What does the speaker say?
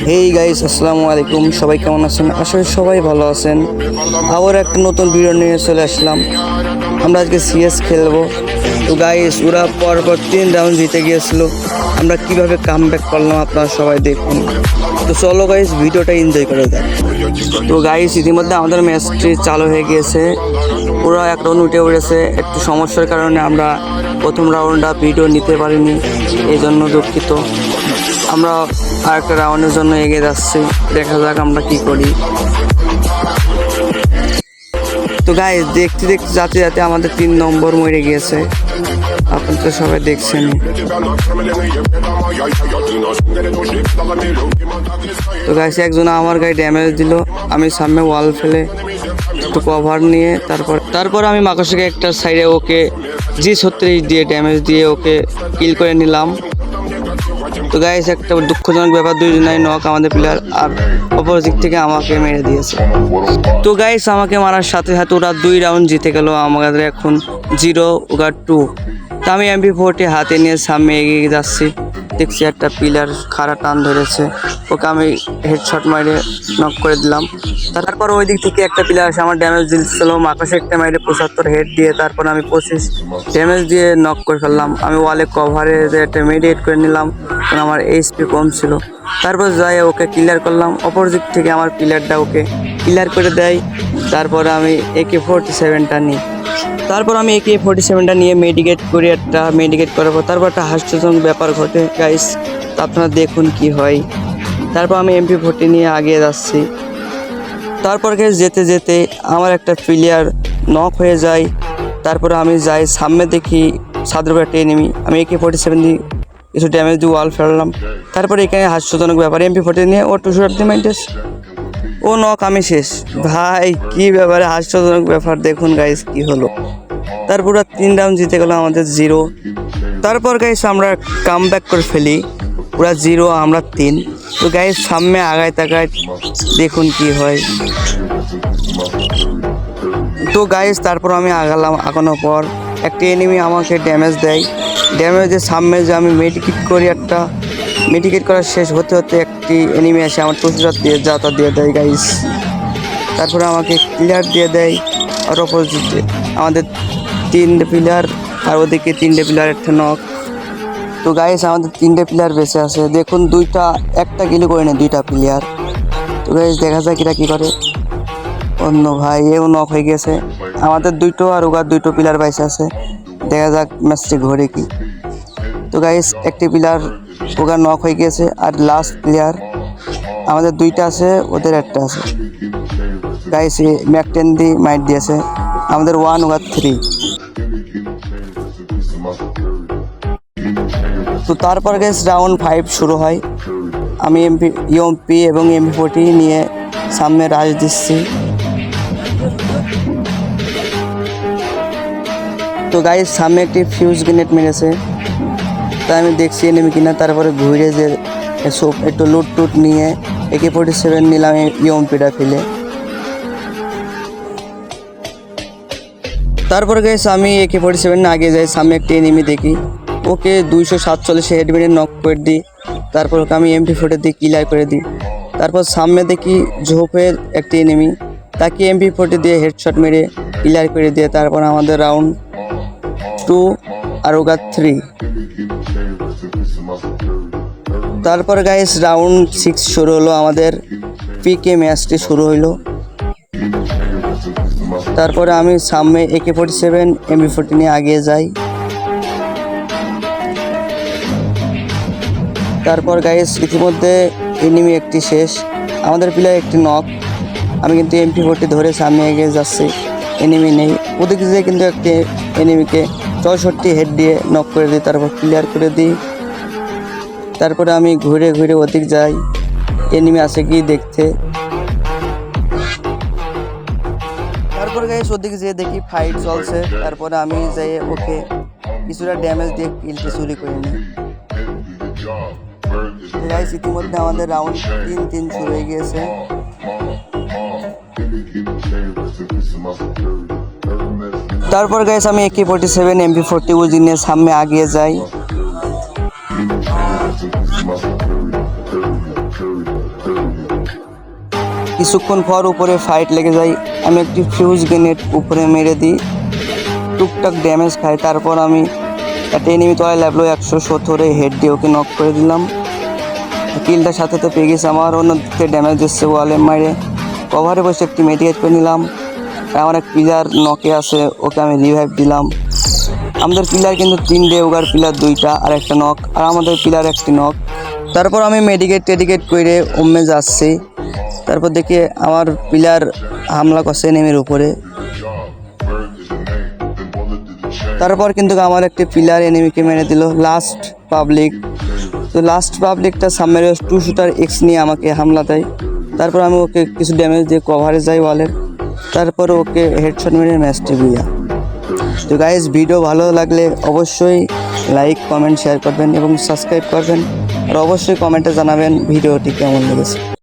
Hey guys, আসসালামু আলাইকুম। সবাই কেমন আছেন? আসলে সবাই ভালো আছেন। আবার একটা নতুন ভিডিও নিয়ে চলে আসলাম। আমরা আজকে সিএস খেলবো। তো গাইস, ওরা পরপর 3 রাউন্ড জিতে গিয়েছিল। আমরা কিভাবে কামব্যাক করলাম আপনারা সবাই দেখুন। তো চলো গাইস, ভিডিওটা এনজয় করে যাক। তো গাইস, ইতিমধ্যে আমাদের ম্যাচটি চালু হয়ে গিয়েছে। ওরা এক রাউন্ড উঠে পড়েছে। একটু সমস্যার কারণে আমরা প্রথম রাউন্ডটা ভিডিও নিতে পারিনি, এই জন্য দুঃখিত। আমরা আরেকটা রাউন্ডের জন্য এগিয়ে যাচ্ছি, দেখা যাক আমরা কি করি। তো গাইস, দেখতে দেখতে যাতে যাতে আমাদের 3 নম্বর মরে গিয়েছে। আপনারা তো সবাই দেখছেন। তো গাইস, একজন আমার গায়ে ড্যামেজ দিল। আমি সামনে ওয়াল ফেলে একটু কভার নিয়ে তারপর আমি মাকড়সাকে একটা সাইডে ওকে G36 দিয়ে ড্যামেজ দিয়ে ওকে কিল করে নিলাম। তো গাইস, একটা দুঃখজনক ব্যাপার, 2 জনাই নক আমাদের প্লেয়ার, আর অপোজিট থেকে আমাকে মেরে দিয়েছে। তো গাইস, আমাকে মারার সাথে সাথে ওরা 2 রাউন্ড জিতে গেল। আমাদের এখন 0 ওরা 2। তো আমি MP40 হাতে নিয়ে সামনে এগিয়ে যাচ্ছি। দেখছি একটা প্লেয়ার খাড়া টান ধরেছে, ওকে আমি হেডশট মারে নক করে দিলাম। তারপর ওই দিক থেকে একটা প্লেয়ার এসে আমার ড্যামেজ দিচ্ছিল, মাকড়সা একটা মাইরে 75 হেড দিয়ে, তারপর আমি 25 ড্যামেজ দিয়ে নক করে ফেললাম। আমি ওয়ালে কভারে একটা মেডিয়েট করে নিলাম, কারণ আমার এইচপি কম ছিল। তারপর যাই ওকে ক্লিয়ার করলাম। অপোজিট থেকে আমার প্লেয়ারটা ওকে ক্লিয়ার করে দেয়। তারপর আমি AK-47টা নিই। নিয়ে মেডিকেট করার পর তারপর একটা হাস্যজনক ব্যাপার ঘটে গাইস। আপনারা দেখুন কি হয়। তারপর আমি MP40 নিয়ে আগিয়ে যাচ্ছি। তারপর গাইস, যেতে যেতে আমার একটা প্লেয়ার নক হয়ে যায়। তারপর আমি যাই সামনে, দেখি সাদর একটা এনিমি। আমি AK-47 দিয়ে কিছু ড্যামেজ দিয়ে ওয়াল ফেললাম। তারপরে এখানে হাস্যজনক ব্যাপার, MP40 নিয়ে ও 2 মাইন্টেস ও নক, আমি শেষ। ভাই, কি ব্যাপারে হাস্যজনক ব্যাপার, দেখুন গাইস কি হলো। তারপর 3 রাউন্ড জিতে গেল আমাদের 0। তারপর গাইস, আমরা কামব্যাক করে ফেলি। ওরা 0 আমরা 3। তো গাইস, সামনে আগায় তাকায় দেখুন কি হয়। তো গাইস, তারপর আমি আগানোর পর একটা এনিমি আমাকে ড্যামেজ দেয়। ড্যামেজের সামনে যে আমি মেডিকেট করার শেষ হতে হতে একটি এনিমি আসে আমার টুসরাত দিয়ে যাতা দিয়ে দেয় গাইস। তারপরে আমাকে ক্লিয়ার দিয়ে দেয়। আর অপোজিটে আমাদের 3টে প্লেয়ার, আর ওদিকে 3টে প্লেয়ার একটা নক। তো গাইস, আমাদের 3টে প্লেয়ার বেঁচে আছে। দেখুন, একটা কিল করে নেয় 2টা প্লেয়ার। তো গাইস, দেখা যায় কিরা কি করে। অন্য ভাই এও নক হয়ে গেছে। আমাদের 2টো আর ওগার 2টো প্লেয়ার বেঁচে আছে। দেখা যাক ম্যাচটি ঘরে কি। তো গাইস, একটি প্লেয়ার ওগার নক হয়ে গেছে, আর লাস্ট প্লেয়ার আমাদের 2টা আছে, ওদের একটা আছে। গাইস, ম্যাক-10 দিয়ে মাইট দিয়েছে। আমাদের 1 ওগার 3। তো তারপর গাইস, রাউন্ড 5 শুরু হয়। আমি ইউএমপি এবং MP40 নিয়ে সামনে রাশ দিচ্ছি। তো গাইস, সামনে একটি ফিউজ গ্রেনেড মেরেছে। তাই আমি দেখছি এনিমি কিনা। তারপরে ঘুরে যে একটু লুট নিয়ে AK-47 নিলাম ইউএমপিটা ফেলে। তারপরে গাইস, আমি AK-47 আগে যাই। সামনে একটি এনিমি দেখি, ওকে 247 হেড মেরে নক করে দিই। তারপর ওকে আমি MP40 দিয়ে ক্লিয়ার করে দিই। তারপর সামনে দেখি ঝোপের একটি এনিমি, তাকে MP40 দিয়ে হেডশট মেরে ক্লিয়ার করে দিয়ে তারপর আমাদের রাউন্ড 2 আর ওগার 3। তারপর গাইস, রাউন্ড 6 শুরু হলো। আমাদের PK ম্যাচটি শুরু হইলো। তারপরে আমি সামনে AK-47 MP40 নিয়ে আগিয়ে যাই। তারপর গাইস, ইতিমধ্যে এনিমি একটি শেষ, আমাদের প্লেয়ার একটি নক। আমি কিন্তু MP40 ধরে সামনে এগিয়ে যাচ্ছি, এনিমি নেই। ওদিকে যেয়ে কিন্তু একটি এনিমিকে 64 হেড দিয়ে নক করে দিই, তারপর ক্লিয়ার করে দিই। তারপরে আমি ঘুরে ওদিক যাই, এনিমি আছে কি দেখতে। তারপর গাইস, ওদিকে যেয়ে দেখি ফাইট চলছে। তারপরে আমি যাই ওকে কিছুটা ড্যামেজ দিয়ে কিলটি চুরি করে নিই। গাইস, ইতিমধ্যে আমাদের রাউন্ড 3 শুরু হয়ে গিয়েছে। তারপর গাইস, আমি AK-47 MP40 উজি নিয়ে সামনে আগিয়ে যাই। কিছুক্ষণ পর উপরে ফাইট লেগে যায়, আমি একটি ফিউজ গ্রেনেড উপরে মেরে দিই, টুকটাক ড্যামেজ খাই। তারপর আমি একটা এনিমি তলায় লেভেল 170 হেড দিয়ে ওকে নক করে দিলাম। কিলটা সাথে তো পেয়ে গেছে আমার, অন্যদিকে ড্যামেজ দিচ্ছে ওয়ালে মারে। কভারে বসে একটি মেডিকেট করে নিলাম। আমার এক প্লেয়ার নকে আছে, ওকে আমি রিভাইভ দিলাম। আমাদের প্লেয়ার কিন্তু 3টে, ওগার প্লেয়ার 2টা আর একটা নক, আর আমাদের প্লেয়ার একটি নক। তারপর আমি মেডিকেট করে ওমে যাচ্ছি। তারপর দেখি আমার প্লেয়ার হামলা করছে এনিমির উপরে। তারপর কিন্তু আমার একটি প্লেয়ার এনিমিকে মেরে দিল। লাস্ট পাবলিকটা সাবমেরিন 2 শুটার এক্স নিয়ে আমাকে হামলা দেয়। তারপর আমি ওকে কিছু ড্যামেজ দিয়ে কভারে যাই ওয়ালের, তারপর ওকে হেডশট মেরে ম্যাচটি বুইয়া। তো গাইজ, ভিডিও ভালো লাগলে অবশ্যই লাইক কমেন্ট শেয়ার করবেন এবং সাবস্ক্রাইব করবেন, আর অবশ্যই কমেন্টে জানাবেন ভিডিওটি কেমন লেগেছে।